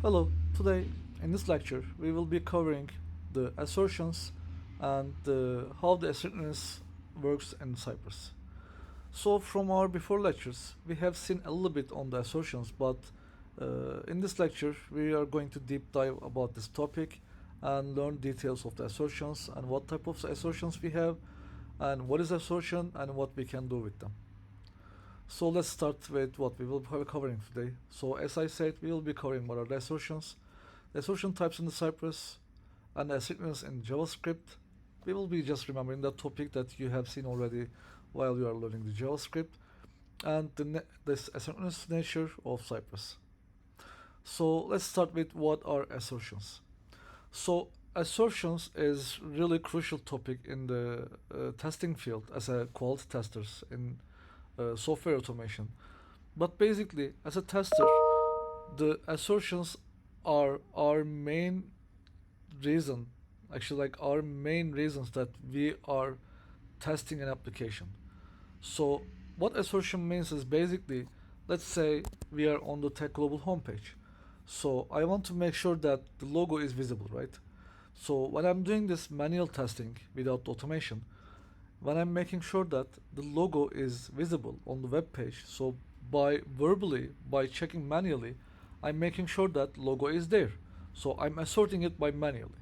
Hello, today in this lecture we will be covering the assertions and how the asynchronous works in Cypress. So from our before lectures we have seen a little bit on the assertions, but in this lecture we are going to deep dive about this topic and learn details of the assertions and what type of assertions we have and what is assertion and what we can do with them. So let's start with what we will be covering today. So as I said, we will be covering what are the assertions, the assertion types in the Cypress, and the asynchronous in JavaScript. We will be just remembering that topic that you have seen already while you are learning the JavaScript, and this asynchronous nature of Cypress. So let's start with what are assertions. So assertions is really crucial topic in the testing field as a quality testers in software automation. But basically, as a tester, the assertions are our main reason, actually, like our main reasons that we are testing an application. So, what assertion means is basically, let's say we are on the Tech Global homepage. So, I want to make sure that the logo is visible, right? So, when I'm doing this manual testing without automation, when I'm making sure that the logo is visible on the web page, so by checking manually, I'm making sure that logo is there. So I'm asserting it by manually.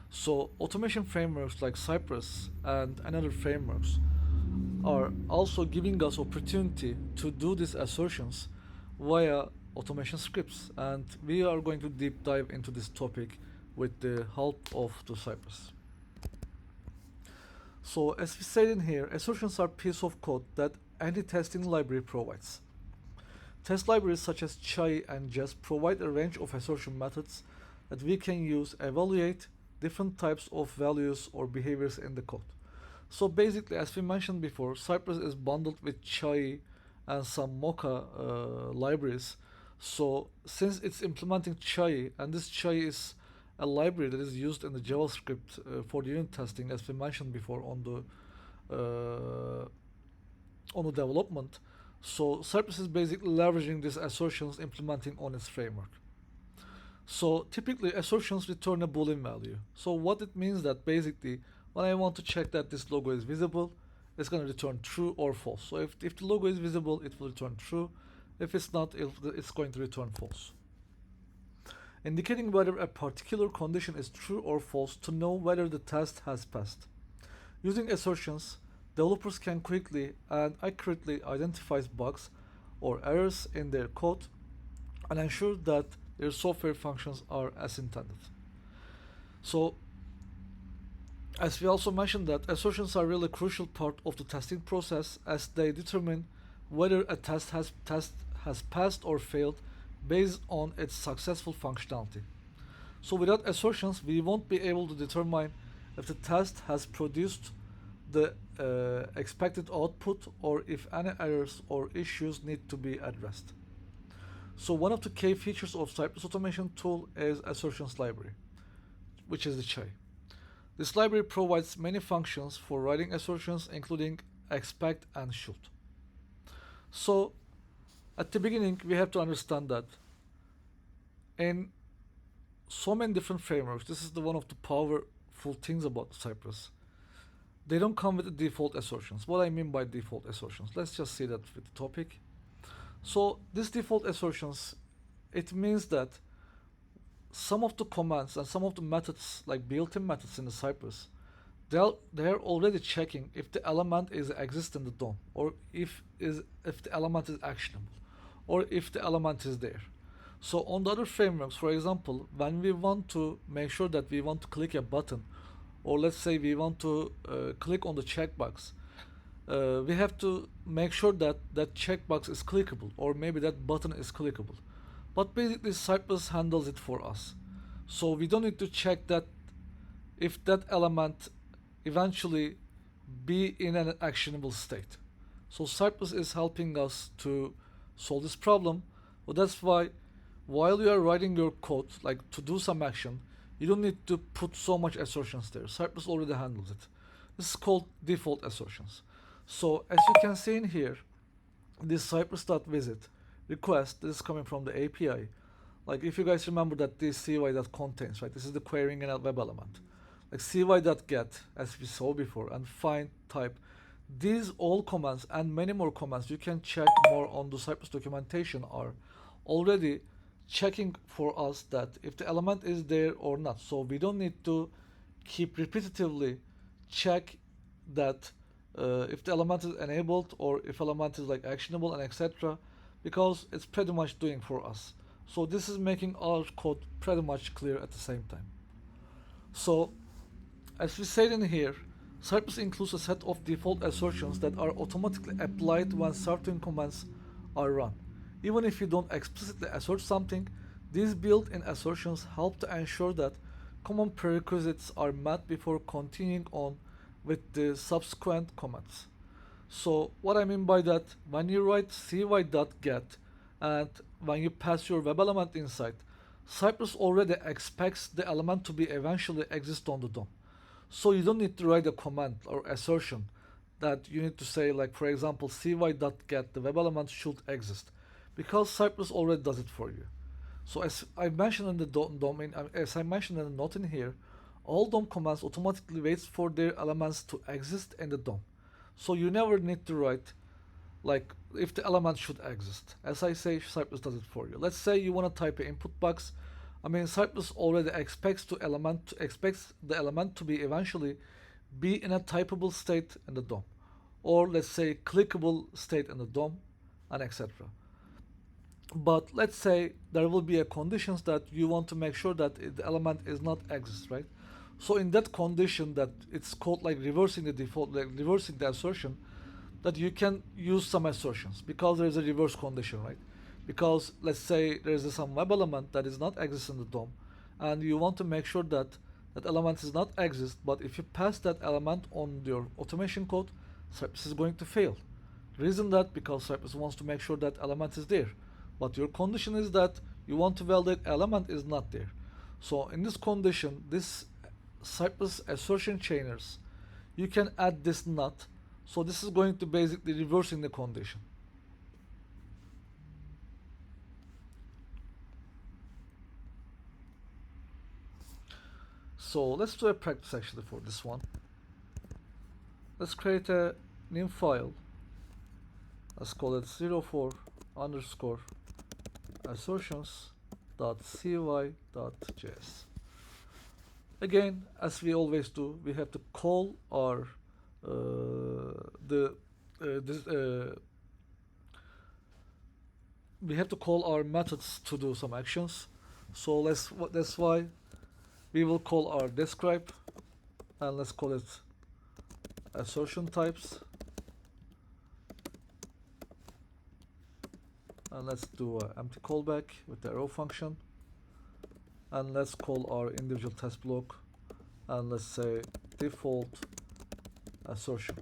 So automation frameworks like Cypress and another frameworks are also giving us opportunity to do these assertions via automation scripts, and we are going to deep dive into this topic with the help of the Cypress. So as we said in here, assertions are piece of code that any testing library provides. Test libraries such as Chai and Jest provide a range of assertion methods that we can use to evaluate different types of values or behaviors in the code. So basically, as we mentioned before, Cypress is bundled with Chai and some Mocha libraries. So since it's implementing Chai, and this Chai is a library that is used in the JavaScript for the unit testing, as we mentioned before on the development. So Cypress is basically leveraging these assertions implementing on its framework. So typically assertions return a boolean value. So what it means that basically when I want to check that this logo is visible, it's going to return true or false. So if the logo is visible, it will return true. If it's not, it's going to return false. Indicating whether a particular condition is true or false to know whether the test has passed. Using assertions, developers can quickly and accurately identify bugs or errors in their code and ensure that their software functions are as intended. So, as we also mentioned that assertions are really a crucial part of the testing process as they determine whether a test has passed or failed based on its successful functionality. So without assertions, we won't be able to determine if the test has produced the expected output or if any errors or issues need to be addressed. So one of the key features of Cypress automation tool is assertions library, which is the Chai. This library provides many functions for writing assertions, including expect and should. So at the beginning, we have to understand that in so many different frameworks, this is the one of the powerful things about Cypress. They don't come with the default assertions. What I mean by default assertions, let's just see that with the topic. So this default assertions, it means that some of the commands and some of the methods, like built-in methods in the Cypress, they're already checking if the element is exist in the DOM, or if the element is actionable, or if the element is there. So on the other frameworks, for example, when we want to make sure that we want to click a button, or let's say we want to click on the checkbox, we have to make sure that that checkbox is clickable, or maybe that button is clickable. But basically, Cypress handles it for us. So we don't need to check that if that element eventually be in an actionable state. So Cypress is helping us to solve this problem. So that's why while you are writing your code, like to do some action, you don't need to put so much assertions there. Cypress already handles it. This is called default assertions. So as you can see in here, this Cypress.visit request, this is coming from the API, Like if you guys remember that this cy.contains, right? This is the querying and web element. Like cy.get, as we saw before, and find type. These all commands and many more commands you can check more on the Cypress documentation are already checking for us that if the element is there or not. So we don't need to keep repetitively check that if the element is enabled or if element is like actionable and etc. because it's pretty much doing for us. So this is making our code pretty much clear at the same time. So as we said in here, Cypress includes a set of default assertions that are automatically applied when certain commands are run. Even if you don't explicitly assert something, these built-in assertions help to ensure that common prerequisites are met before continuing on with the subsequent commands. So what I mean by that, when you write cy.get and when you pass your web element inside, Cypress already expects the element to be eventually exist on the DOM. So you don't need to write a command or assertion that you need to say, like for example, cy.get, the web element should exist, because Cypress already does it for you. So as I mentioned in the domain, as I mentioned in the note in here, all DOM commands automatically waits for their elements to exist in the DOM. So you never need to write like if the element should exist. As I say, Cypress does it for you. Let's say you want to type an input box. I mean, Cypress already expects the element to be eventually be in a typable state in the DOM, or let's say clickable state in the DOM, and etc. But let's say there will be a conditions that you want to make sure that the element is not exist, right? So in that condition that it's called like reversing the default, like reversing the assertion, that you can use some assertions because there is a reverse condition, right? Because let's say there is some web element that is not exist in the DOM, and you want to make sure that that element is not exist, but if you pass that element on your automation code, Cypress is going to fail. Reason that because Cypress wants to make sure that element is there, but your condition is that you want to validate element is not there. So in this condition, this Cypress assertion chainers, you can add this not. So this is going to basically reversing the condition. So let's do a practice actually for this one. Let's create a new file. Let's call it 04 underscore assertions.cy.js. Again, as we always do, we have to call our we have to call our methods to do some actions. So that's why we will call our describe, and let's call it assertion types, and let's do an empty callback with the arrow function, and let's call our individual test block, and let's say default assertions.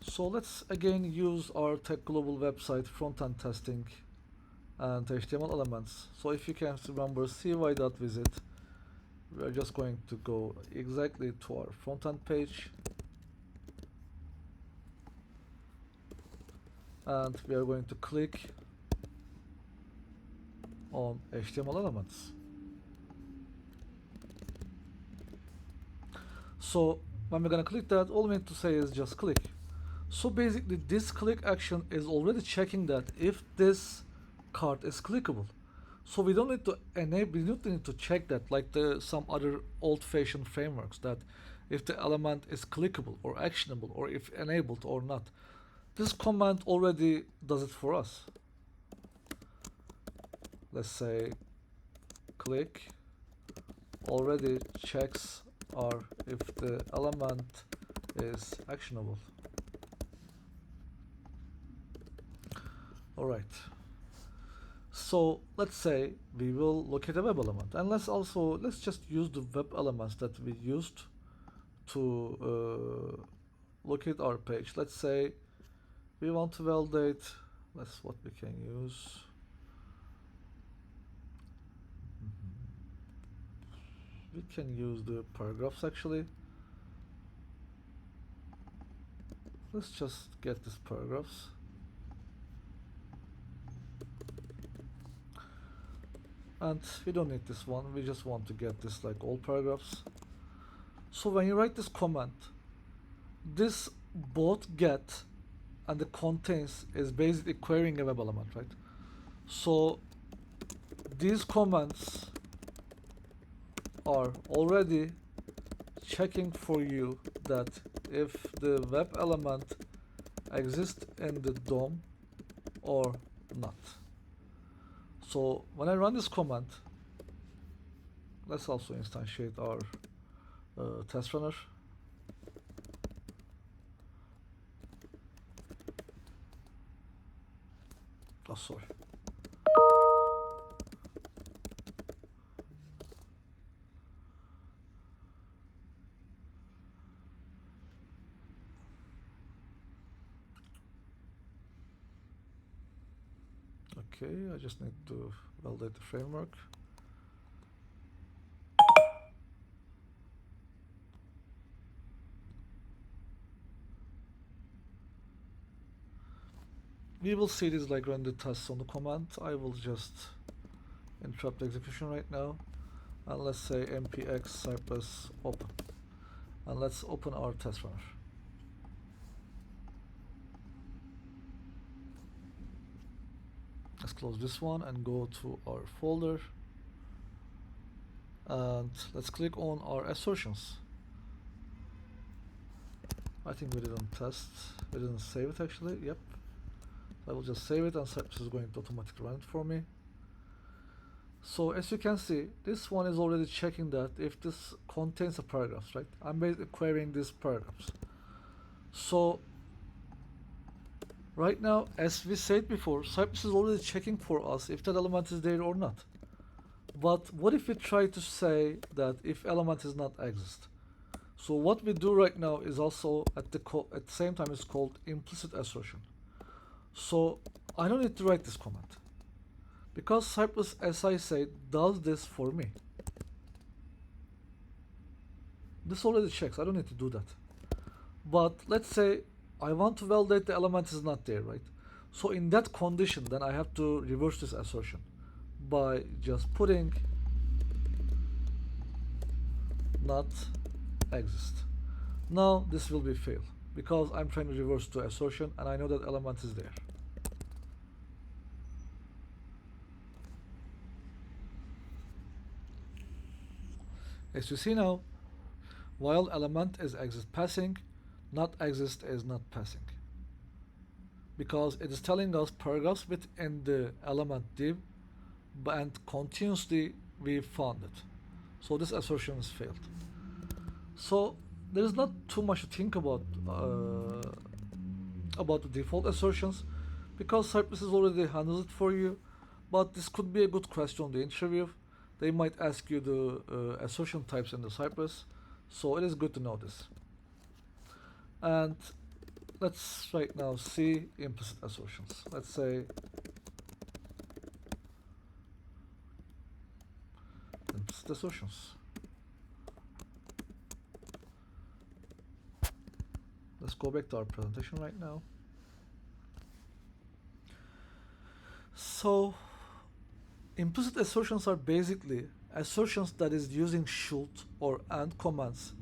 So let's again use our Tech Global website front-end testing and HTML elements. So if you can remember cy.visit, we are just going to go exactly to our front-end page, and we are going to click on HTML elements. So when we're going to click that, all we need to say is just click. So basically this click action is already checking that if this card is clickable. So we don't need to enable, we don't need to check that like some other old-fashioned frameworks, that if the element is clickable or actionable or if enabled or not. This command already does it for us. Let's say click already checks our if the element is actionable. Alright, so let's say we will locate a web element, and let's just use the web elements that we used to locate our page. Let's say we want to validate, that's what we can use. We can use the paragraphs actually. let's just get these paragraphs. And we don't need this one, we just want to get this like all paragraphs. So when you write this comment, this both get and the contains is basically querying a web element, right? So these comments are already checking for you that if the web element exists in the DOM or not. So when I run this command, let's also instantiate our test runner. Oh, sorry. Okay, I just need to validate the framework. We will see this like run the tests on the command. I will just interrupt the execution right now, and let's say npx cypress open, and let's open our test runner. Let's close this one and go to our folder, and let's click on our assertions. I think we didn't test, we didn't save it actually. Yep, I will just save it, and Cypress is going to automatically run it for me. So as you can see, this one is already checking that if this contains a paragraph, right? I'm basically querying these paragraphs. So right now, as we said before, Cypress is already checking for us if that element is there or not. But what if we try to say that if element is not exist? So what we do right now is also at the same time is called implicit assertion. So I don't need to write this comment, because Cypress, as I said, does this for me. This already checks, I don't need to do that. But let's say I want to validate the element is not there, right? So in that condition, then I have to reverse this assertion by just putting not exist. Now this will be fail, because I'm trying to reverse the assertion and I know that element is there. As you see now, while element is exist passing, not exist is not passing, because it is telling us paragraphs within the element div, and continuously we found it. So this assertion is failed. So there is not too much to think about the default assertions, because Cypress has already handled it for you. But this could be a good question on the interview. They might ask you the assertion types in the Cypress, so it is good to know this. And let's right now see implicit assertions. Let's say implicit assertions. Let's go back to our presentation right now. So implicit assertions are basically assertions that is using should or and commands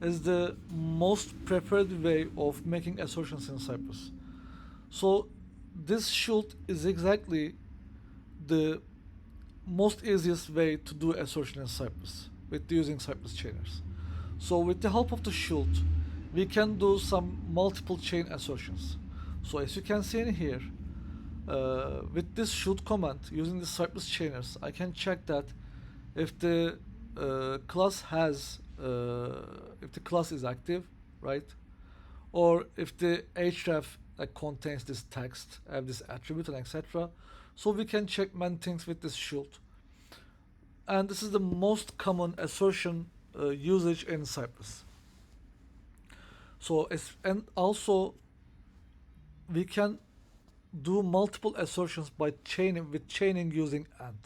is the most preferred way of making assertions in Cypress. So this should is exactly the most easiest way to do assertion in Cypress with using Cypress chainers. So with the help of the should, we can do some multiple chain assertions. So as you can see in here, with this should command using the Cypress chainers, I can check that if the class has if the class is active, right, or if the href contains this text, have this attribute, and etc. So we can check many things with this should, and this is the most common assertion usage in Cypress. So and also we can do multiple assertions by chaining using and.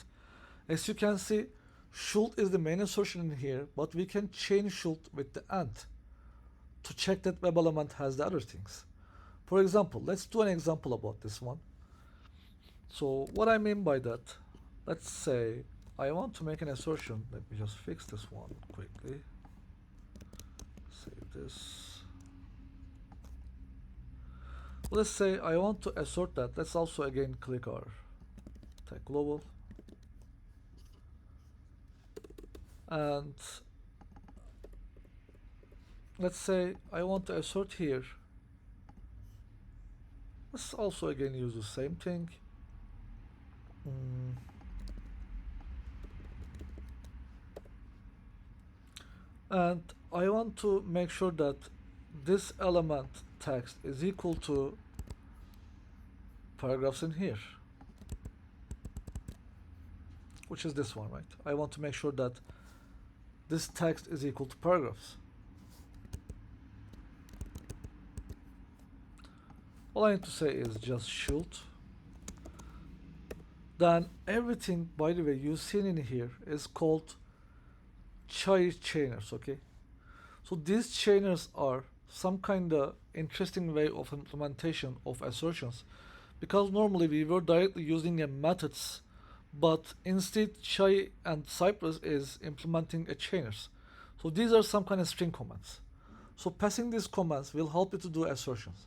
As you can see, should is the main assertion in here, but we can chain should with the and to check that web element has the other things. For example, let's do an example about this one. So what I mean by that, let's say I want to make an assertion. Let me just fix this one quickly. Save this. Let's say I want to assert that. Let's also again click our tag global. And let's say I want to assert here. Let's also again use the same thing. And I want to make sure that this element text is equal to paragraphs in here, which is this one, right? I want to make sure that this text is equal to paragraphs. All I need to say is just should. Then everything, by the way, you've seen in here is called chainers, okay? So these chainers are some kind of interesting way of implementation of assertions, because normally we were directly using a methods, but instead Chai and Cypress is implementing a chainers. So these are some kind of string commands. So passing these commands will help you to do assertions.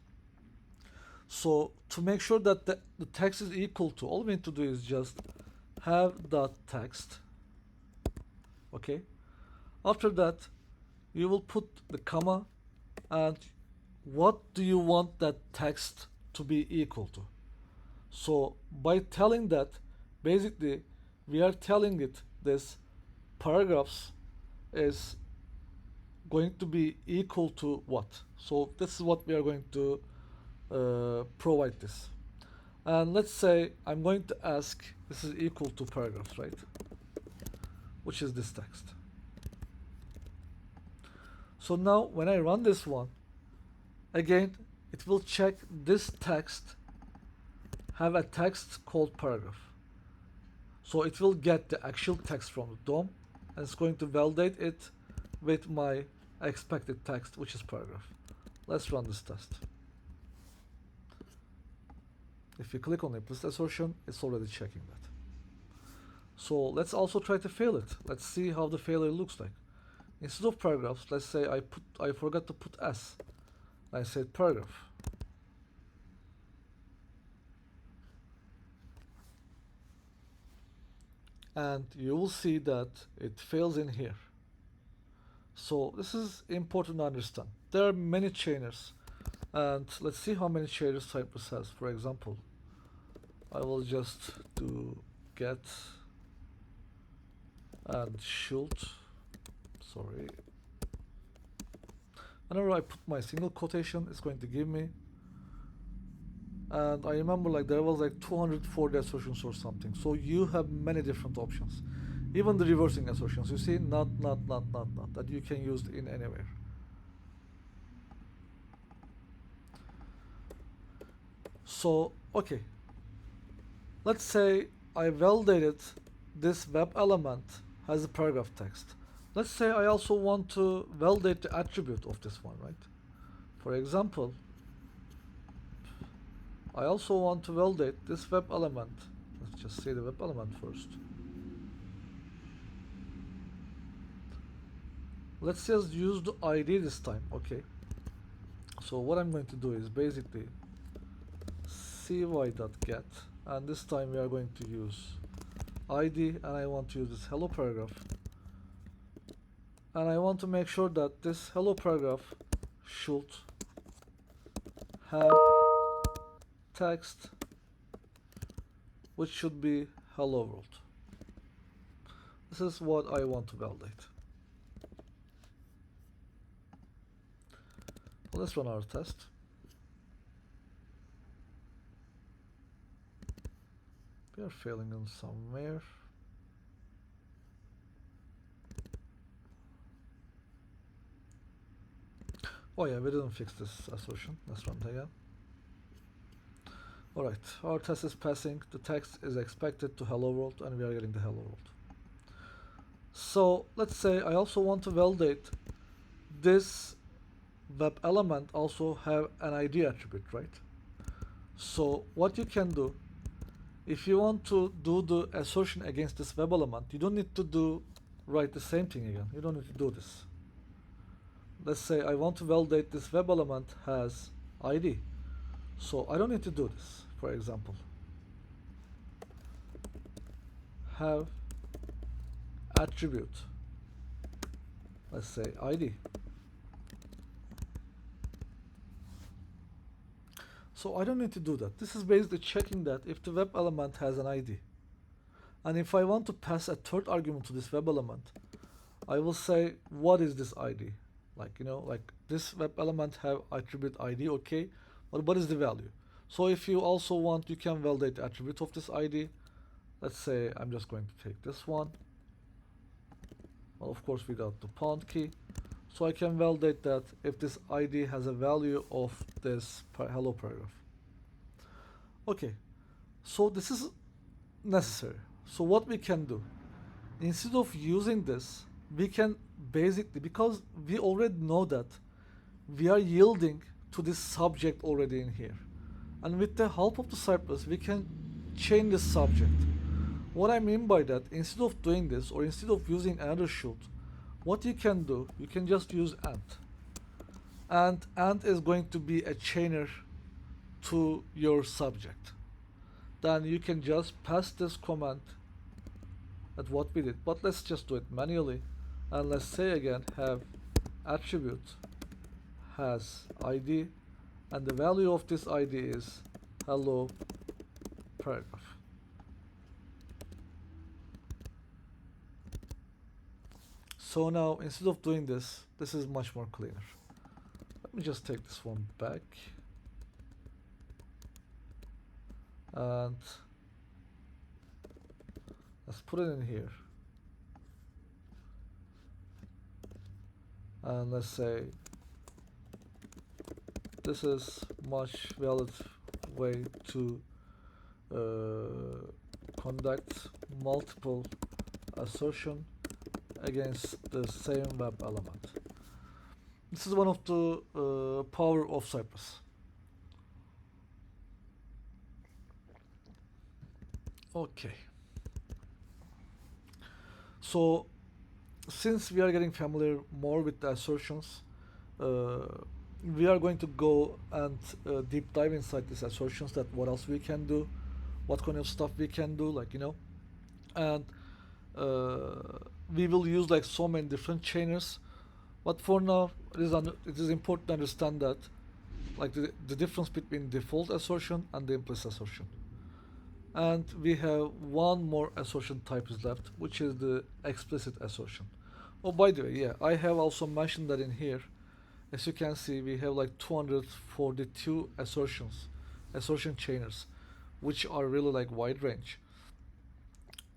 So to make sure that the text is equal to, all we need to do is just have dot text. Okay. After that, you will put the comma and what do you want that text to be equal to. So by telling that, basically we are telling it this paragraphs is going to be equal to what. So this is what we are going to provide this. And let's say I'm going to ask this is equal to paragraphs, right? Which is this text. So now when I run this one, again, it will check this text have a text called paragraph. So it will get the actual text from the DOM and it's going to validate it with my expected text, which is paragraph. Let's run this test. If you click on implicit assertion, it's already checking that. So let's also try to fail it. Let's see how the failure looks like. Instead of paragraphs, let's say I forgot to put S. I said paragraph. And you will see that it fails in here. So this is important to understand. There are many chainers. And let's see how many chainers Cypress has. For example, I will just do get and should. Sorry. Whenever I put my single quotation, it's going to give me. And I remember like there was like 240 assertions or something. So you have many different options. Even the reversing assertions, you see, not, that you can use in anywhere. So, okay. Let's say I validated this web element has a paragraph text. Let's say I also want to validate the attribute of this one, right? For example, I also want to validate this web element. Let's just say the web element first. Let's just use the ID this time, okay? So what I'm going to do is basically cy.get, and this time we are going to use ID, and I want to use this hello paragraph. And I want to make sure that this hello paragraph should have text which should be hello world. This is what I want to validate. Let's run our test. We are failing in somewhere. Oh yeah, we didn't fix this assertion. Let's run it again. Alright, our test is passing. The text is expected to hello world and we are getting the hello world. So let's say I also want to validate this web element also have an ID attribute, right? So what you can do, if you want to do the assertion against this web element, you don't need to write the same thing again. You don't need to do this. Let's say I want to validate this web element has ID. So I don't need to do this. For example, have attribute, let's say ID. So I don't need to do that. This is basically checking that if the web element has an ID. And if I want to pass a third argument to this web element, I will say, what is this ID? Like, like this web element have attribute ID, okay, but what is the value? So if you also want, you can validate the attribute of this ID. Let's say I'm just going to take this one. Well, of course, without the pound key. So I can validate that if this ID has a value of this hello paragraph. Okay, so this is necessary. So what we can do, instead of using this, we can basically, because we already know that we are yielding to this subject already in here. And with the help of the Cypress, we can change the subject. What I mean by that, instead of doing this, or instead of using another shoot, what you can do, you can just use ant. And ant is going to be a chainer to your subject. Then you can just pass this command at what we did. But let's just do it manually. And let's say again, have attribute has ID. And the value of this ID is hello paragraph. So now, instead of doing this, this is much more cleaner. Let me just take this one back. And let's put it in here. And let's say this is much valid way to conduct multiple assertion against the same web element. This is one of the power of Cypress. Okay. So since we are getting familiar more with the assertions, we are going to go and deep dive inside these assertions, that what else we can do, what kind of stuff we can do, like, and we will use like so many different chainers. But for now, it is important to understand that, like, the difference between default assertion and the implicit assertion. And we have one more assertion type is left, which is the explicit assertion. Oh, by the way, yeah, I have also mentioned that in here. As you can see, we have like 242 assertion chainers, which are really like wide range.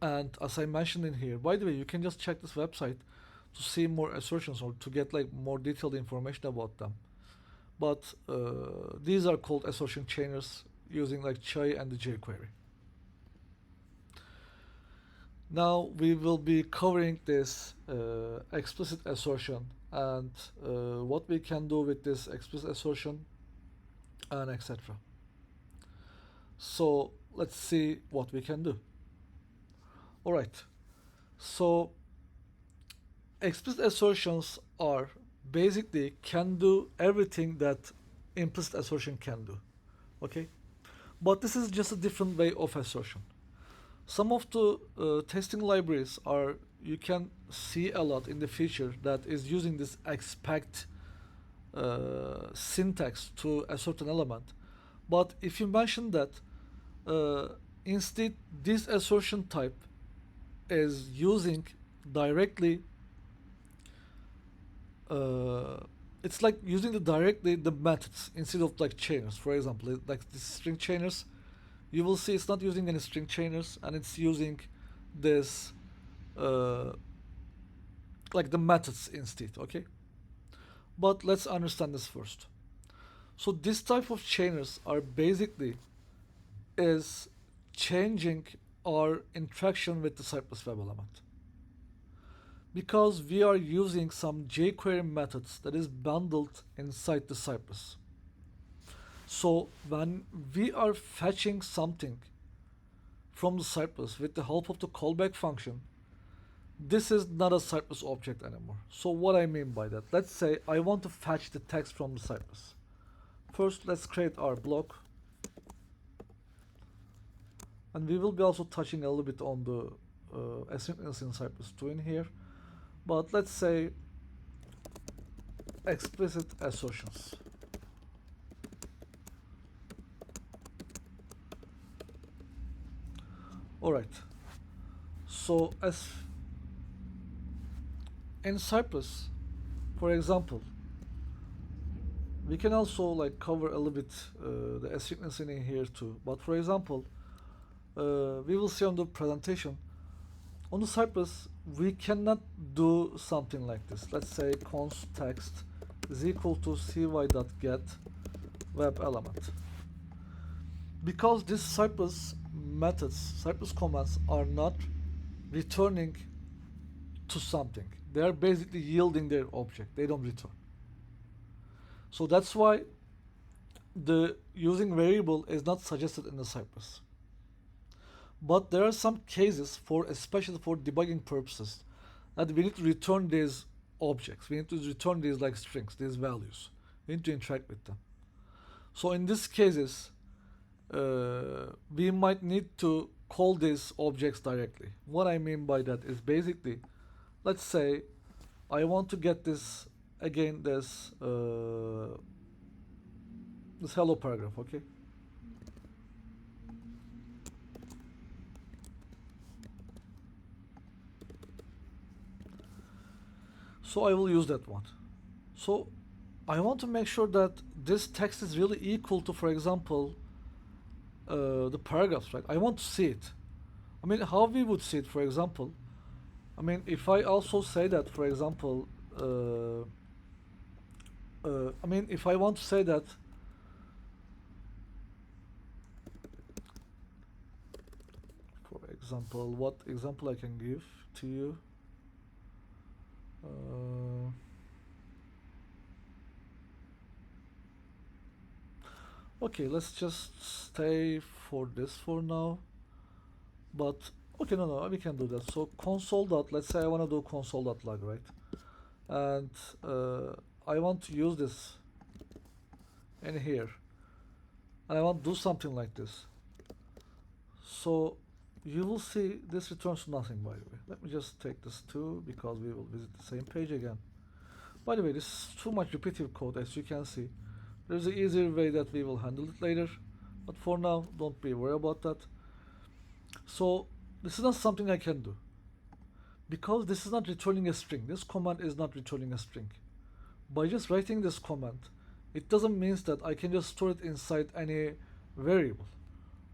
And as I mentioned in here, by the way, you can just check this website to see more assertions or to get like more detailed information about them. But these are called assertion chainers using like Chai and the jQuery. Now we will be covering this explicit assertion and what we can do with this explicit assertion and etc. So let's see what we can do. Alright, so explicit assertions are basically can do everything that implicit assertion can do. Okay, but this is just a different way of assertion. Some of the testing libraries are, you can see a lot in the feature that is using this expect syntax to assert an element. But if you mention that instead this assertion type is using directly, it's like using directly the methods instead of like chainers. For example, like the string chainers, you will see it's not using any string chainers, and it's using this like the methods instead. Okay, but let's understand this first. So this type of chainers are basically is changing our interaction with the Cypress web element. Because we are using some jQuery methods that is bundled inside the Cypress. So when we are fetching something from the Cypress with the help of the callback function, this is not a Cypress object anymore. So what I mean by that, let's say I want to fetch the text from the Cypress. First, let's create our block. And we will be also touching a little bit on the asynchronous in Cypress 2 in here. But let's say explicit assertions. Alright. So as in Cypress, for example, we can also like cover a little bit the asynchronous in here too. But for example, we will see on the presentation, on the Cypress, we cannot do something like this. Let's say const text is equal to cy.get web element. Because these Cypress methods, Cypress commands are not returning to something. They are basically yielding their object. They don't return. So that's why the using variable is not suggested in the Cypress. But there are some cases for, especially for debugging purposes, that we need to return these objects. We need to return these like strings, these values. We need to interact with them. So in these cases, we might need to call these objects directly. What I mean by that is basically, let's say I want to get this, again, this hello paragraph, okay? So I will use that one. So I want to make sure that this text is really equal to, for example, the paragraphs, right? I want to see it. I mean, how we would see it, for example. I mean, if I also say that, for example, I mean, if I want to say that, for example, what example I can give to you? Okay, let's just stay for this for now. But okay, no, we can do that. So console dot, let's say I want to do console dot log, right? And I want to use this in here, and I want to do something like this. So you will see this returns nothing, by the way. Let me just take this too, because we will visit the same page again. By the way, this is too much repetitive code, as you can see. There's an easier way that we will handle it later, but for now, don't be worried about that. So this is not something I can do, because this is not returning a string. This command is not returning a string. By just writing this command, it doesn't mean that I can just store it inside any variable,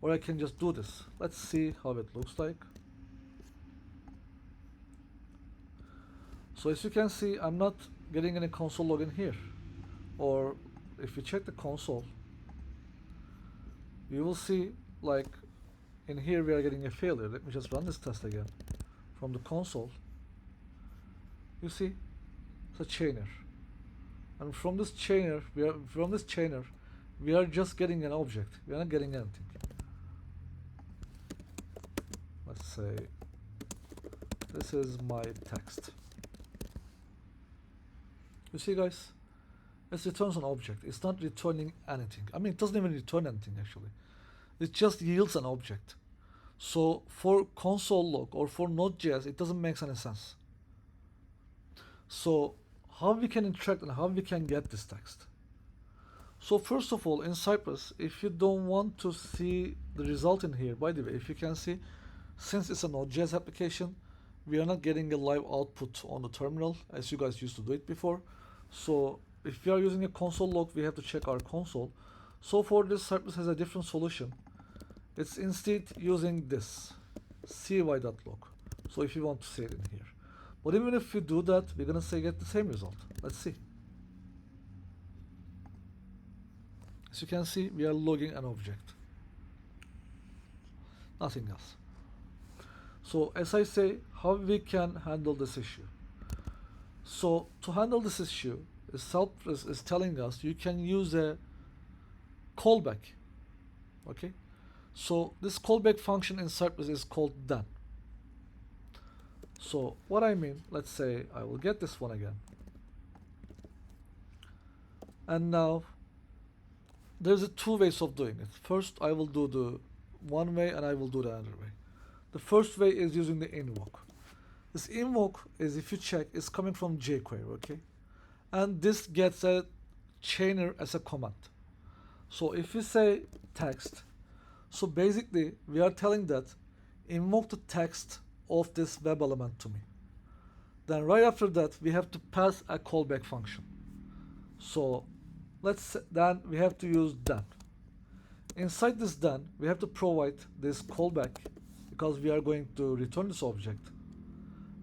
or I can just do this. Let's see how it looks like. So as you can see, I'm not getting any console log in here. Or if you check the console, you will see like in here we are getting a failure. Let me just run this test again from the console. You see, it's a chainer, and from this chainer we are just getting an object. We are not getting anything. Let's say this is my text. You see, guys, it returns an object. It's not returning anything. I mean, it doesn't even return anything actually. It just yields an object. So for console log or for Node.js, it doesn't make any sense. So how we can interact and how we can get this text? So first of all, in Cypress, if you don't want to see the result in here, by the way, if you can see, since it's a Node.js application, we are not getting a live output on the terminal as you guys used to do it before. So if we are using a console log, we have to check our console. So for this, Cypress has a different solution. It's instead using this cy.log. So if you want to see it in here, but even if we do that, we're gonna say get the same result. Let's see. As you can see, we are logging an object, nothing else. So as I say, how we can handle this issue? So to handle this issue, Cypress is telling us you can use a callback. Okay, so this callback function in Cypress is called then. So what I mean, let's say I will get this one again, and now there's a two ways of doing it. First, I will do the one way, and I will do the other way. The first way is using the invoke. This invoke is, if you check, is coming from jQuery, okay? And this gets a chainer as a command. So if we say text, so basically we are telling that invoke the text of this web element to me. Then right after that we have to pass a callback function. So then we have to use then. Inside this then we have to provide this callback because we are going to return this object.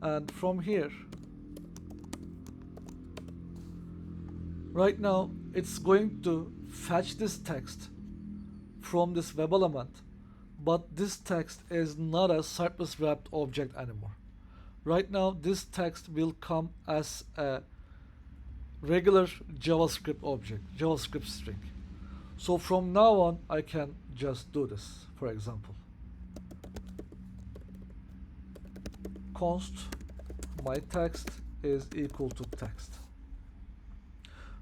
And from here, right now it's going to fetch this text from this web element, but this text is not a Cypress wrapped object anymore. Right now this text will come as a regular JavaScript object, JavaScript string. So from now on I can just do this. For example, const my text is equal to text.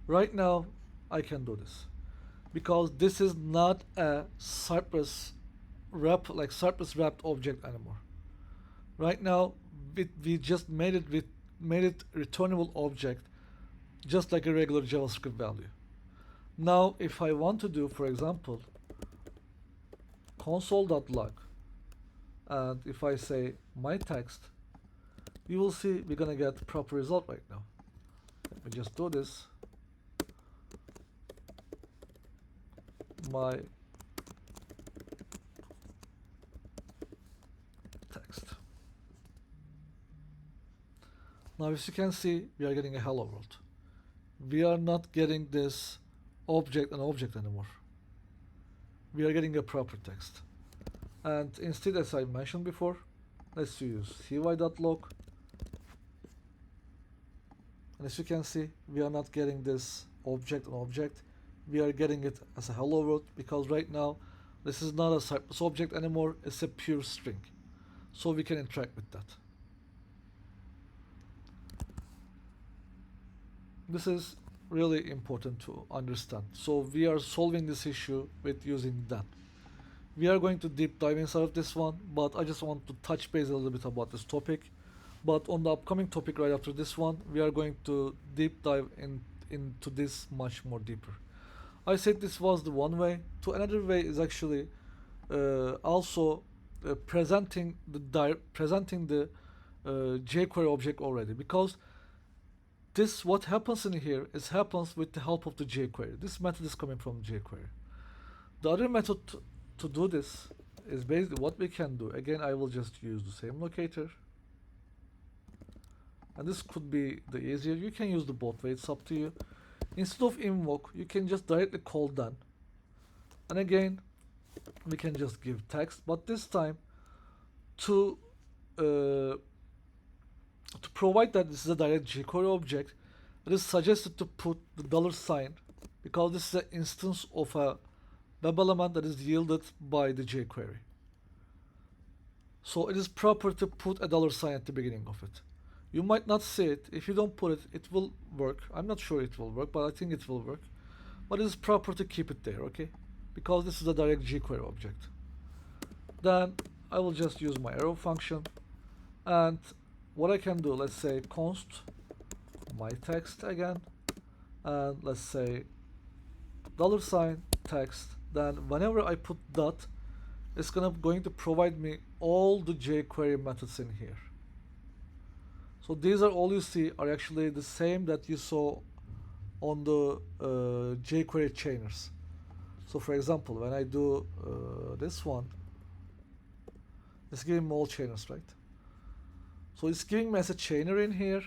Right now I can do this because this is not a Cypress wrapped object anymore. Right now we just made it returnable object, just like a regular JavaScript value. Now if I want to do, for example, console.log, and if I say my text, you will see we're gonna get proper result right now. Let me just do this. My text. Now as you can see, we are getting a hello world. We are not getting this object anymore. We are getting a proper text. And instead, as I mentioned before, let's use cy.log. And as you can see, we are not getting this object. We are getting it as a hello world because right now this is not a Cypress object anymore, it's a pure string. So we can interact with that. This is really important to understand. So we are solving this issue with using that. We are going to deep dive inside of this one, but I just want to touch base a little bit about this topic. But on the upcoming topic right after this one, we are going to deep dive into this much more deeper. I said this was the one way. To another way is actually also presenting the jQuery object already, because this, what happens in here, is happens with the help of the jQuery. This method is coming from jQuery. The other method to do this is basically what we can do. Again, I will just use the same locator, and this could be the easier. You can use the both way, it's up to you. Instead of invoke, you can just directly call done, and again we can just give text, but this time to provide that this is a direct jQuery object, it is suggested to put the $, because this is an instance of a web element that is yielded by the jQuery. So it is proper to put a $, at the beginning of it. You might not see it. If you don't put it, it will work. I'm not sure it will work, but I think it will work. But it is proper to keep it there, okay? Because this is a direct jQuery object. Then I will just use my arrow function, and what I can do, let's say const my text again, and let's say $text. Then whenever I put dot, it's going to provide me all the jQuery methods in here. So these are all you see are actually the same that you saw on the jQuery chainers. So for example, when I do this one, it's giving me all chainers, right? So it's giving me as a chainer in here,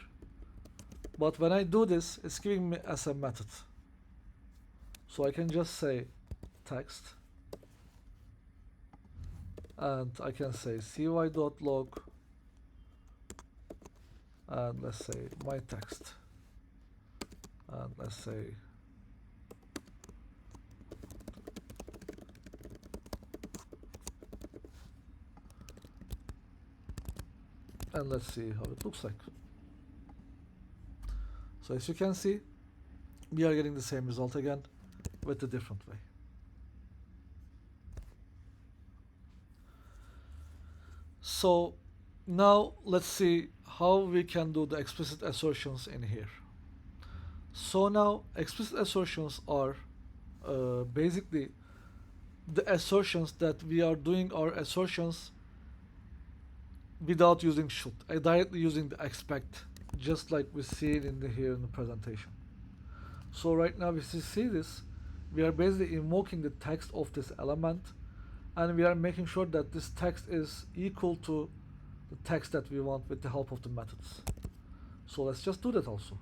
but when I do this, it's giving me as a method. So I can just say text, and I can say cy.log, and let's say my text, and let's say and let's see how it looks like. So as you can see, we are getting the same result again with a different way. So now let's see how we can do the explicit assertions in here. So now explicit assertions are basically the assertions that we are doing our assertions without using should, directly using the expect, just like we see it here in the presentation. So right now, if you see this, we are basically invoking the text of this element, and we are making sure that this text is equal to the text that we want with the help of the methods. So let's just do that also.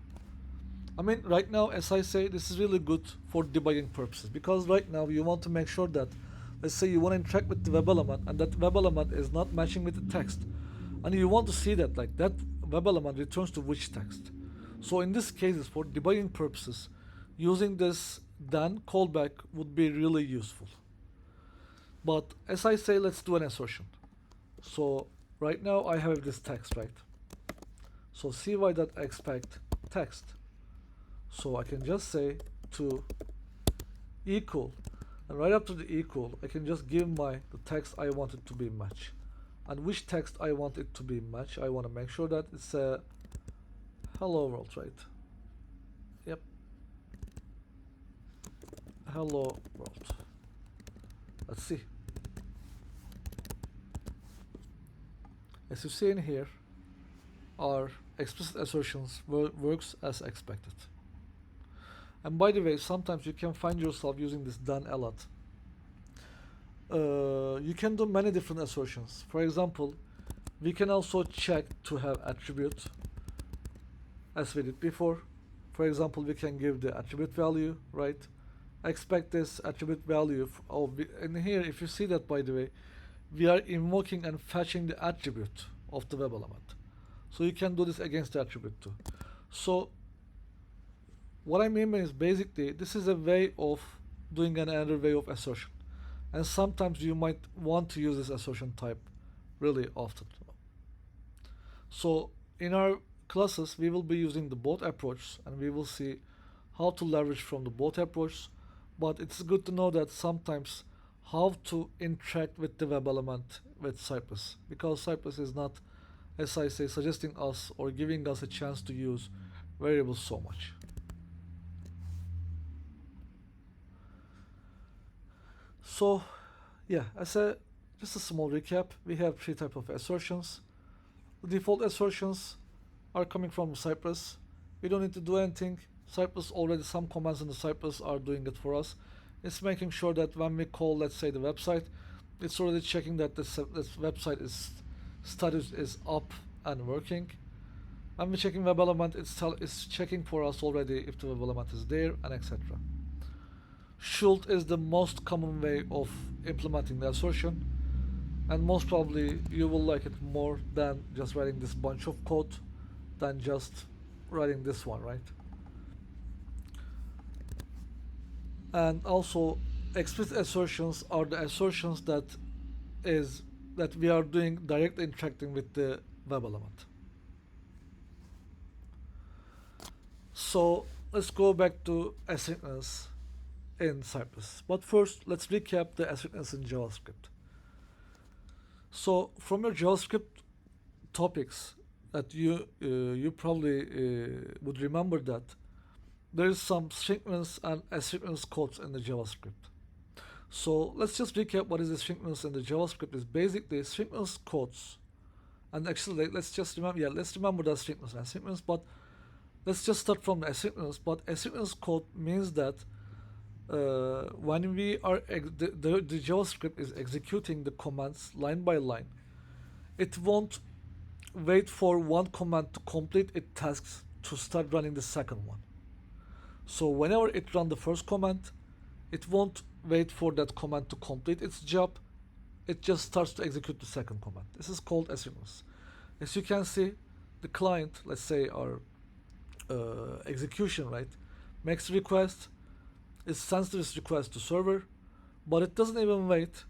I mean, right now, as I say, this is really good for debugging purposes, because right now you want to make sure that, let's say you want to interact with the web element, and that web element is not matching with the text, and you want to see that like that web element returns to which text. So in this case, for debugging purposes, using this then callback would be really useful. But as I say, let's do an assertion. So right now I have this text, right? So cy.expect text. So I can just say to equal, and right after the equal, I can just give the text I want it to be match. And which text I want it to be match, I want to make sure that it's a hello world, right? Yep. Hello world. Let's see. As you see in here, our explicit assertions works as expected. And by the way, sometimes you can find yourself using this done a lot. You can do many different assertions. For example, we can also check to have attribute, as we did before. For example, we can give the attribute value, right? Expect this attribute value. And here, if you see that, by the way, we are invoking and fetching the attribute of the web element. So you can do this against the attribute too. So what I mean is basically this is a way of doing another way of assertion. And sometimes you might want to use this assertion type really often. So in our classes, we will be using the both approach, and we will see how to leverage from the both approach. But it's good to know that sometimes how to interact with the web element with Cypress, because Cypress is not, as I say, suggesting us or giving us a chance to use variables so much. So yeah, just a small recap, we have three types of assertions. The default assertions are coming from Cypress. We don't need to do anything. Cypress already, some commands in the Cypress are doing it for us. It's making sure that when we call, let's say, the website, it's already checking that this website status is up and working. When we're checking web element, it's checking for us already if the web element is there, and etc. Should is the most common way of implementing the assertion, and most probably you will like it more than just writing this bunch of code than just writing this one, right? And also, explicit assertions are the assertions that we are doing directly interacting with the web element. So let's go back to asynchronous in Cypress. But first, let's recap the asynchronous in JavaScript. So from your JavaScript topics that you probably would remember that there is some synchronous and asynchronous codes in the JavaScript. So let's just recap what is asynchronous in the JavaScript. Is basically synchronous codes, and actually let's remember the asynchronous and asynchronous, but let's just start from the asynchronous. But asynchronous code means that when we are the JavaScript is executing the commands line by line, it won't wait for one command to complete its tasks to start running the second one. So whenever it runs the first command, it won't wait for that command to complete its job. It just starts to execute the second command. This is called asynchronous. As you can see, the client, let's say our execution, right, makes a request, it sends this request to server, but it doesn't even wait,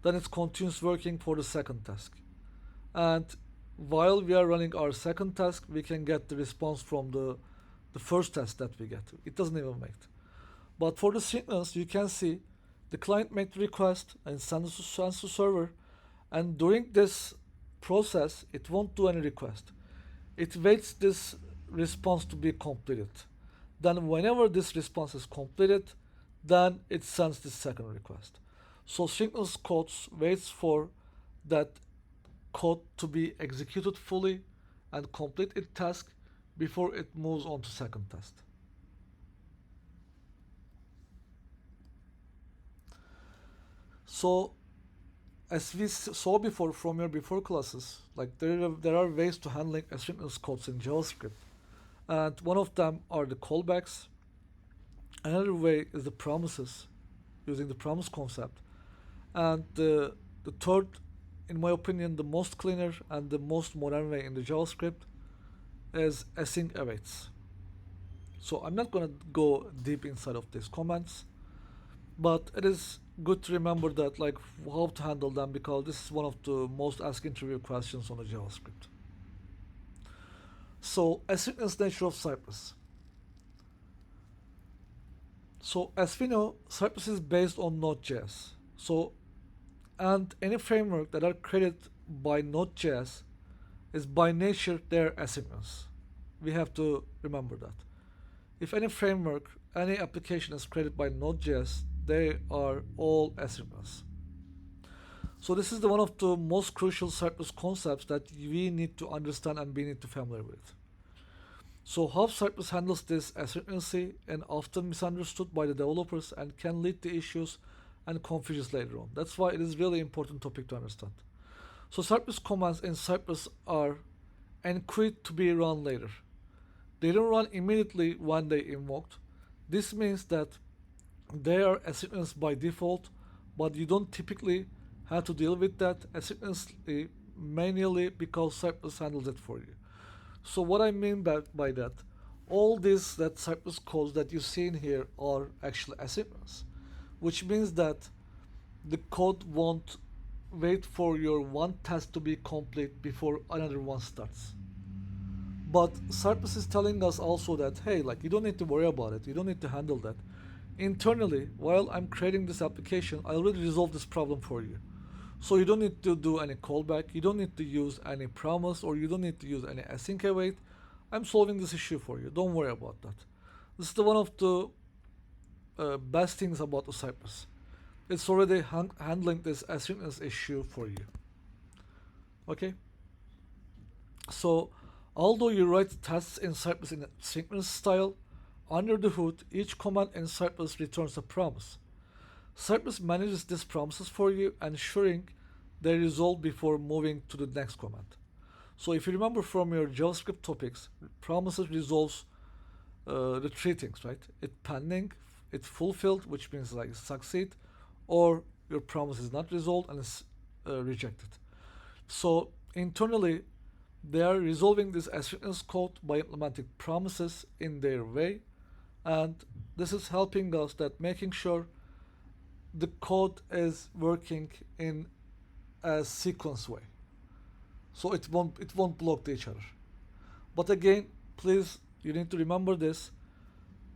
then it continues working for the second task. And while we are running our second task, we can get the response from the first task that we get. It doesn't even wait. But for the synchronous, you can see the client made the request and sends to server, and during this process, it won't do any request. It waits this response to be completed. Then whenever this response is completed, then it sends the second request. So synchronous code waits for that code to be executed fully and complete its task before it moves on to second task. So as we saw before from your before classes, like there are ways to handling asynchronous codes in JavaScript, and one of them are the callbacks. Another way is the promises, using the promise concept, and the third, in my opinion, the most cleaner and the most modern way in the JavaScript is async awaits. So I'm not gonna go deep inside of these comments, but it is good to remember that, like, how to handle them, because this is one of the most asked interview questions on the JavaScript. So asynchronous nature of Cypress. So as we know, Cypress is based on Node.js. So and any framework that are created by Node.js is by nature they're asynchronous. We have to remember that. If any framework, any application is created by Node.js, they are all asynchronous. So this is one of the most crucial Cypress concepts that we need to understand and we need to familiar with. So how Cypress handles this asynchronousy and often misunderstood by the developers and can lead to issues and confusions later on. That's why it is really important topic to understand. So Cypress commands in Cypress are and quit to be run later. They don't run immediately when they invoked. This means that they are asynchronous by default, but you don't typically have to deal with that asynchronously manually because Cypress handles it for you. So what I mean by that, all these that Cypress codes that you see in here are actually asynchronous, which means that the code won't wait for your one task to be complete before another one starts. But Cypress is telling us also that, hey, like, you don't need to worry about it, you don't need to handle that. Internally, while I'm creating this application, I already resolved this problem for you. So you don't need to do any callback, you don't need to use any promise, or you don't need to use any async await. I'm solving this issue for you. Don't worry about that. This is one of the best things about the Cypress. It's already handling this asynchronous issue for you. Okay? So, although you write tests in Cypress in a synchronous style, under the hood, each command in Cypress returns a promise. Cypress manages these promises for you, ensuring they resolve before moving to the next command. So if you remember from your JavaScript topics, promises resolves the three things, right? It pending, it's fulfilled, which means like succeed, or your promise is not resolved and is rejected. So internally, they are resolving this asynchronous code by implementing promises in their way, and this is helping us that making sure the code is working in a sequence way, so it won't block each other. But again, please, you need to remember this: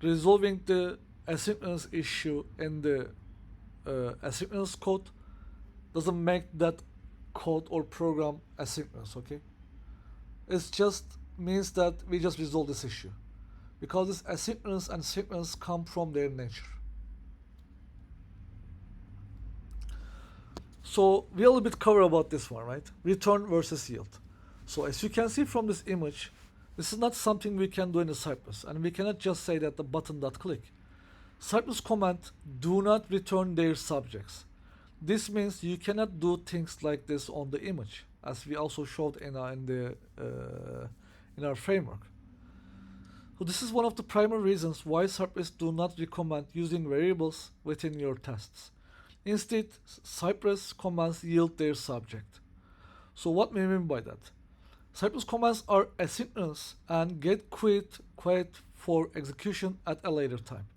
resolving the asynchronous issue in the asynchronous code doesn't make that code or program asynchronous. Okay, it just means that we just resolve this issue because this asynchronous and synchronous come from their nature. So we a little bit cover about this one, right? Return versus yield. So as you can see from this image, this is not something we can do in the Cypress, and we cannot just say that the button dot click. Cypress command do not return their subjects. This means you cannot do things like this on the image, as we also showed in our framework. So this is one of the primary reasons why Cypress do not recommend using variables within your tests. Instead, Cypress commands yield their subject. So what we mean by that? Cypress commands are asynchronous and get quiet for execution at a later time.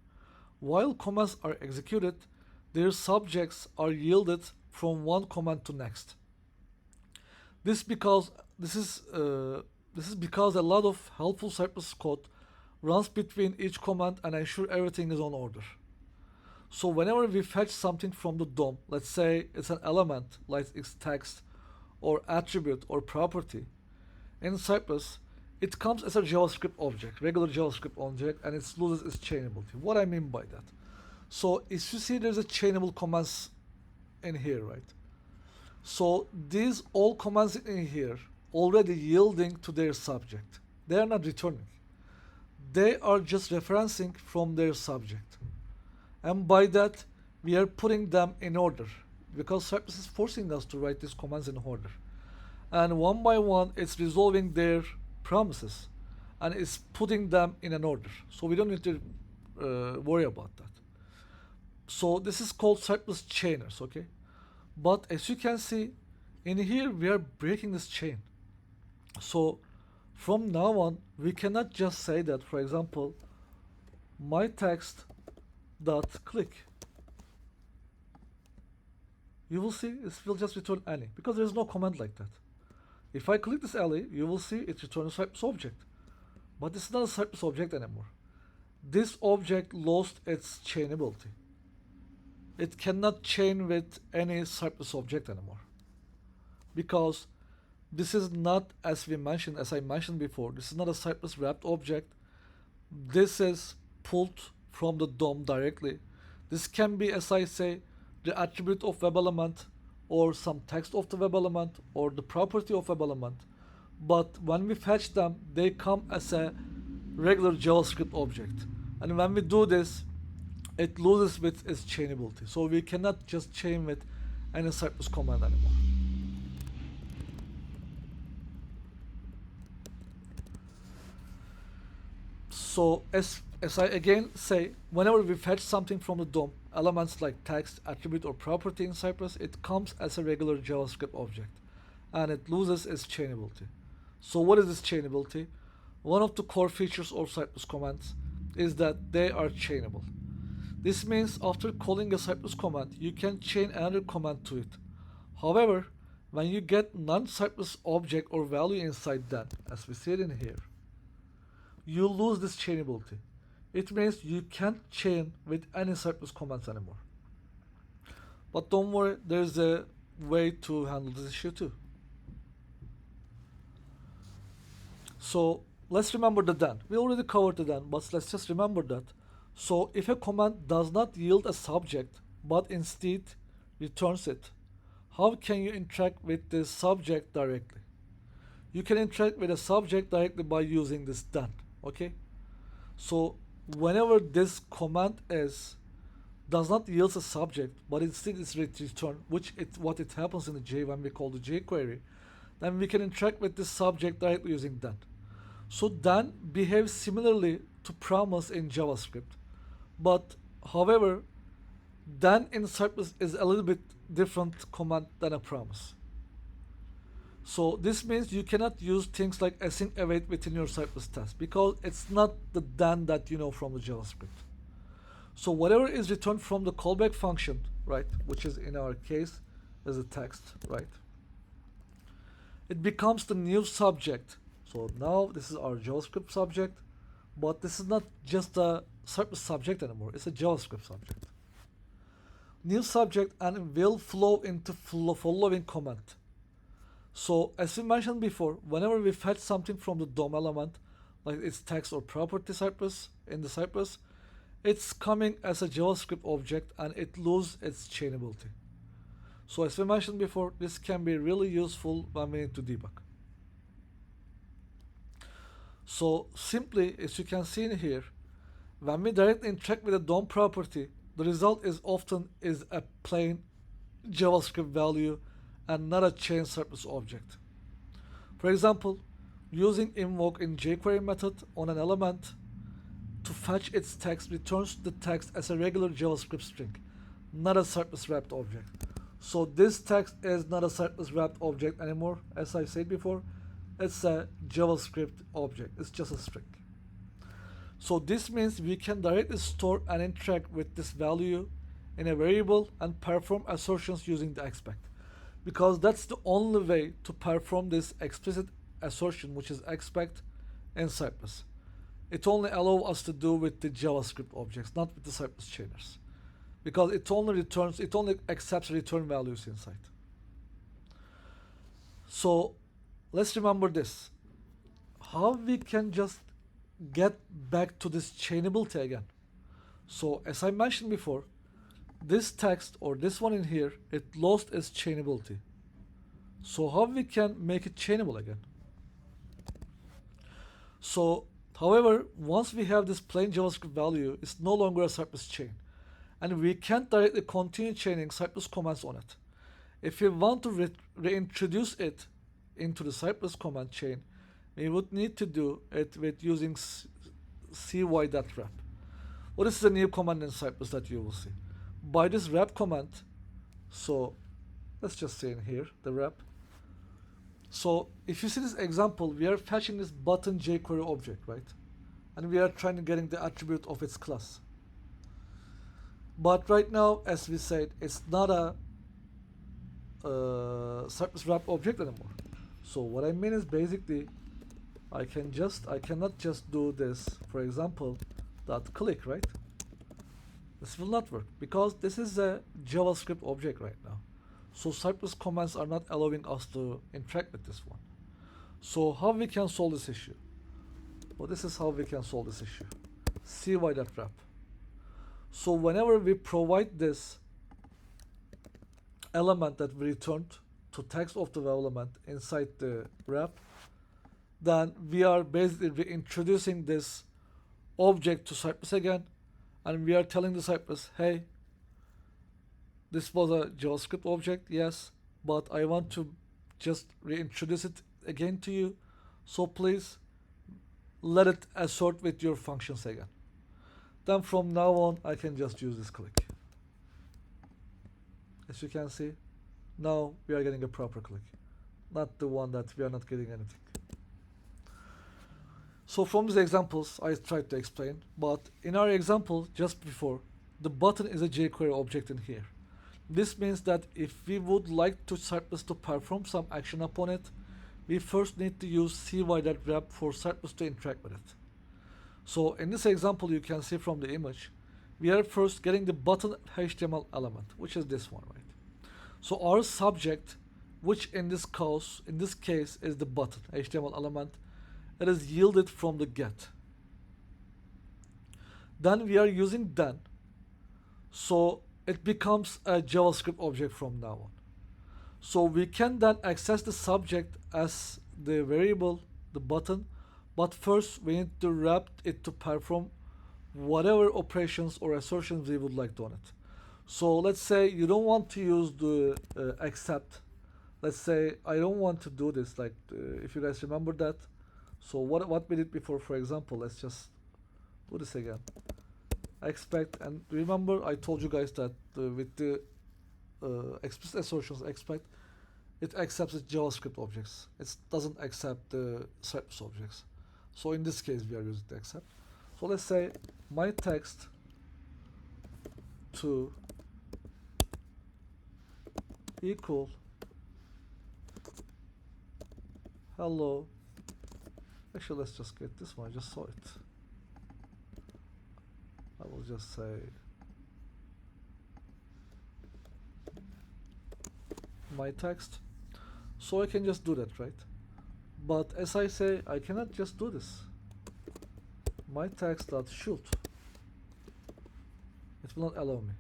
While commands are executed, their subjects are yielded from one command to next. This because this is because a lot of helpful Cypress code runs between each command and ensure everything is on order. So whenever we fetch something from the DOM, let's say it's an element like it's text or attribute or property, in Cypress, it comes as a JavaScript object, regular JavaScript object, and it loses its chainability. What I mean by that? So if you see there's a chainable commands in here, right? So these all commands in here already yielding to their subject. They are not returning. They are just referencing from their subject. And by that, we are putting them in order because Cypress is forcing us to write these commands in order. And one by one, it's resolving their promises and it's putting them in an order. So we don't need to worry about that. So this is called Cypress chainers, okay? But as you can see, in here we are breaking this chain. So from now on, we cannot just say that, for example, my text dot click. You will see it will just return any because there is no command like that. If I click this alley, you will see it returns a Cypress object. But this is not a Cypress object anymore. This object lost its chainability. It cannot chain with any Cypress object anymore. Because this is not, as I mentioned before, this is not a Cypress wrapped object. This is pulled from the DOM directly. This can be, as I say, the attribute of web element or some text of the web element or the property of web element. But when we fetch them, they come as a regular JavaScript object. And when we do this, it loses with its chainability. So we cannot just chain with any Cypress command anymore. So as I again say, whenever we fetch something from the DOM, elements like text, attribute, or property in Cypress, it comes as a regular JavaScript object, and it loses its chainability. So what is this chainability? One of the core features of Cypress commands is that they are chainable. This means after calling a Cypress command, you can chain another command to it. However, when you get non-Cypress object or value inside that, as we see it in here, you lose this chainability. It means you can't chain with any Cypress commands anymore. But don't worry, there's a way to handle this issue too. So let's remember the then. We already covered the then, but let's just remember that. So if a command does not yield a subject, but instead returns it, how can you interact with the subject directly? You can interact with a subject directly by using this then, okay? So whenever this command does not yield a subject, but instead is returned, what it happens in the J when we call the jQuery, then we can interact with this subject directly using then. So then behaves similarly to promise in JavaScript, but however, then in Cypress is a little bit different command than a promise. So this means you cannot use things like async await within your Cypress test because it's not the then that you know from the JavaScript. So whatever is returned from the callback function, right, which is in our case is a text, right, it becomes the new subject. So now this is our JavaScript subject, but this is not just a Cypress subject anymore, it's a JavaScript subject. New subject and will flow into following command. So as we mentioned before, whenever we fetch something from the DOM element, like its text or property Cypress in the Cypress, it's coming as a JavaScript object and it loses its chainability. So as we mentioned before, this can be really useful when we need to debug. So simply, as you can see in here, when we directly interact with a DOM property, the result is often a plain JavaScript value and not a chain Cypress object. For example, using invoke in jQuery method on an element to fetch its text returns the text as a regular JavaScript string, not a Cypress wrapped object. So this text is not a Cypress wrapped object anymore, as I said before. It's a JavaScript object. It's just a string. So this means we can directly store and interact with this value in a variable and perform assertions using the expect. Because that's the only way to perform this explicit assertion, which is expect in Cypress. It only allows us to do with the JavaScript objects, not with the Cypress chainers. Because it only accepts return values inside. So let's remember this. How we can just get back to this chainability again. So as I mentioned before, this text or this one in here, it lost its chainability. So how we can make it chainable again? So however, once we have this plain JavaScript value, it's no longer a Cypress chain. And we can't directly continue chaining Cypress commands on it. If we want to reintroduce it into the Cypress command chain, we would need to do it with using cy.wrap. Well, this is a new command in Cypress that you will see. By this wrap command, so let's just say in here, the wrap. So if you see this example, we are fetching this button jQuery object, right? And we are trying to getting the attribute of its class. But right now, as we said, it's not a Cypress wrap object anymore. So what I mean is basically, I cannot just do this, for example, dot click, right? This will not work because this is a JavaScript object right now. So Cypress commands are not allowing us to interact with this one. So how we can solve this issue? Well, this is how we can solve this issue. cy.wrap. So whenever we provide this element that we returned to text of the element inside the wrap, then we are basically reintroducing this object to Cypress again, and we are telling the Cypress, hey, this was a JavaScript object, yes, but I want to just reintroduce it again to you, so please let it assert with your functions again. Then from now on, I can just use this click. As you can see, now we are getting a proper click, not the one that we are not getting anything. So from these examples, I tried to explain, but in our example just before, the button is a jQuery object in here. This means that if we would like to Cypress to perform some action upon it, we first need to use cy.wrap for Cypress to interact with it. So in this example, you can see from the image, we are first getting the button HTML element, which is this one, right? So our subject, which in this case is the button HTML element, it is yielded from the get. Then we are using then, so it becomes a JavaScript object from now on. So we can then access the subject as the variable, the button, but first we need to wrap it to perform whatever operations or assertions we would like to on it. So let's say you don't want to use the accept. Let's say I don't want to do this, like if you guys remember that. So what we did before, for example, let's just do this again. Expect, and remember I told you guys that with the explicit assertions expect, it accepts its JavaScript objects. It doesn't accept the Cypress objects. So in this case we are using the accept. So let's say my text to equal hello. Actually, let's just get this one. I just saw it. I will just say my text. So I can just do that, right? But as I say, I cannot just do this. My text.shoot. It will not allow me.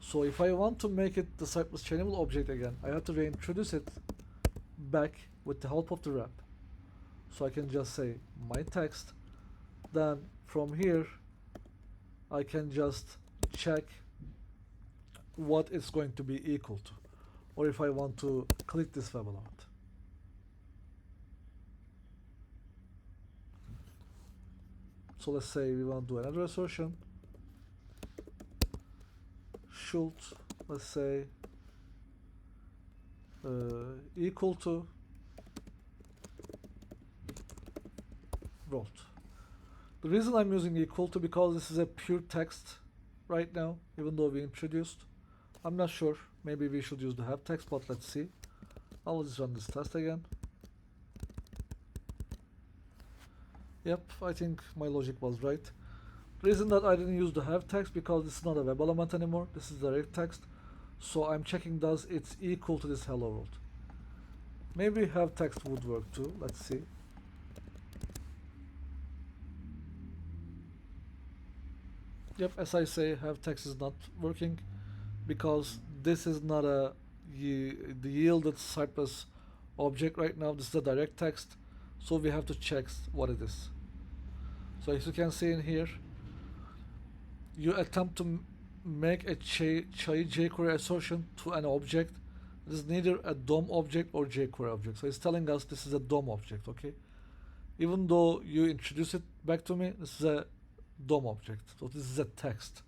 So if I want to make it the Cypress chainable object again, I have to reintroduce it back with the help of the wrap. So I can just say my text. Then from here, I can just check what it's going to be equal to, or if I want to click this web element. So let's say we want to do another assertion. Should, let's say, equal to wrote. The reason I'm using equal to because this is a pure text right now, even though we introduced. I'm not sure. Maybe we should use the have text, but let's see. I'll just run this test again. Yep, I think my logic was right. The reason that I didn't use the have text because this is not a web element anymore. This is direct text. So I'm checking does it's equal to this hello world. Maybe have text would work too. Let's see. Yep, as I say, have text is not working because this is not the yielded Cypress object right now. This is a direct text, so we have to check what it is. So as you can see in here, you attempt to make a jQuery assertion to an object. This is neither a DOM object or jQuery object. So it's telling us this is a DOM object, okay? Even though you introduce it back to me, this is a DOM object. So this is a text.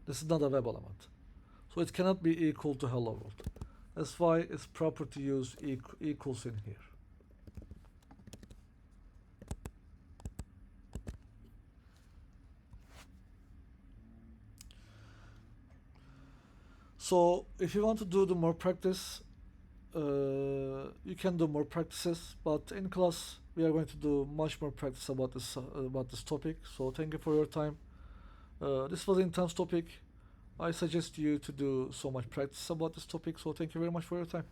This is not a web element. So it cannot be equal to hello world. That's why it's proper to use equals in here. So if you want to do the more practice, you can do more practices, but in class we are going to do much more practice about this topic. So thank you for your time. This was an intense topic. I suggest you to do so much practice about this topic. So thank you very much for your time.